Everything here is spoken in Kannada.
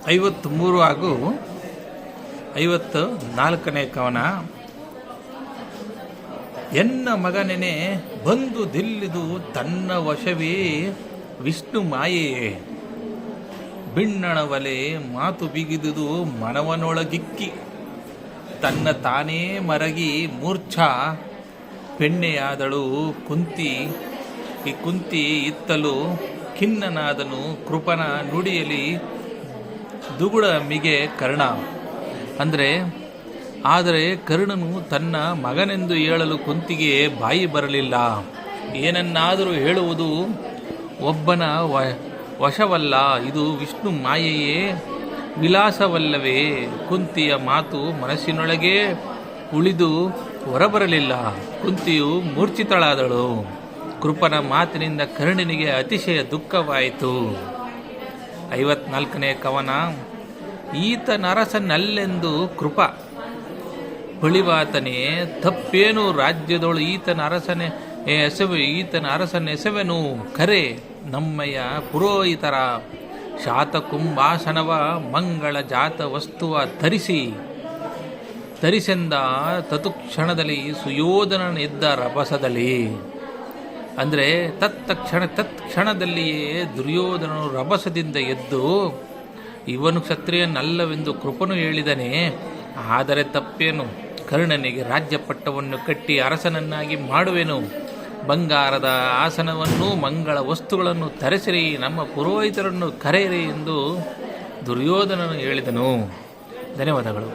53 ಹಾಗೂ 54ನೇ ಕವನ. ಎನ್ನ ಮಗನೆನೆ ಬಂದು ದಿಲ್ಲಿದು ತನ್ನ ವಶವೇ ವಿಷ್ಣು ಮಾಯೆಯೇ, ಬಿಣ್ಣಣವಲೆ ಮಾತು ಬಿಗಿದುದು ಮನವನೊಳಗಿಕ್ಕಿ, ತನ್ನ ತಾನೇ ಮರಗಿ ಮೂರ್ಛಾ ಪೆಣ್ಣೆಯಾದಳು ಕುಂತಿ. ಈ ಕುಂತಿ ಇತ್ತಲು ಖಿನ್ನನಾದನು ಕೃಪನ ನುಡಿಯಲಿ ದುಗುಡ ಮಿಗೆ ಕರ್ಣ. ಆದರೆ ಕರ್ಣನು ತನ್ನ ಮಗನೆಂದು ಹೇಳಲು ಕುಂತಿಗೆ ಬಾಯಿ ಬರಲಿಲ್ಲ. ಏನನ್ನಾದರೂ ಹೇಳುವುದು ಒಬ್ಬನ ವಶವಲ್ಲ, ಇದು ವಿಷ್ಣು ಮಾಯೆಯೇ ವಿಲಾಸವಲ್ಲವೇ. ಕುಂತಿಯ ಮಾತು ಮನಸ್ಸಿನೊಳಗೆ ಉಳಿದು ಹೊರಬರಲಿಲ್ಲ. ಕುಂತಿಯು ಮೂರ್ಛಿತಳಾದಳು. ಕೃಪನ ಮಾತಿನಿಂದ ಕರ್ಣನಿಗೆ ಅತಿಶಯ ದುಃಖವಾಯಿತು. 54ನೇ ಕವನ. ಈತನರಸನಲ್ಲೆಂದು ಕೃಪ ಬಳಿವಾತನೇ, ತಪ್ಪೇನು ರಾಜ್ಯದೊಳು ಈತನ ಅರಸನೆಸವೆನು ಕರೆ. ನಮ್ಮಯ್ಯ ಪುರೋಹಿತರ ಶಾತಕುಂಭಾಸನವ ಮಂಗಳ ಜಾತ ವಸ್ತುವ ತರಿಸೆಂದ ತತ್ಕ್ಷಣದಲ್ಲಿ ಸುಯೋಧನನೆದ್ದ ರಭಸದಲ್ಲಿ. ತತ್ಕ್ಷಣದಲ್ಲಿಯೇ ದುರ್ಯೋಧನನು ರಭಸದಿಂದ ಎದ್ದು, ಇವನು ಕ್ಷತ್ರಿಯನಲ್ಲವೆಂದು ಕೃಪನು ಹೇಳಿದನೇ, ಆದರೆ ತಪ್ಪೇನು, ಕರ್ಣನಿಗೆ ರಾಜ್ಯ ಪಟ್ಟವನ್ನು ಕಟ್ಟಿ ಅರಸನನ್ನಾಗಿ ಮಾಡುವೆನು. ಬಂಗಾರದ ಆಸನವನ್ನು ಮಂಗಳ ವಸ್ತುಗಳನ್ನು ತರಿಸಿರಿ, ನಮ್ಮ ಪುರೋಹಿತರನ್ನು ಕರೆಯಿರಿ ಎಂದು ದುರ್ಯೋಧನನು ಹೇಳಿದನು. ಧನ್ಯವಾದಗಳು.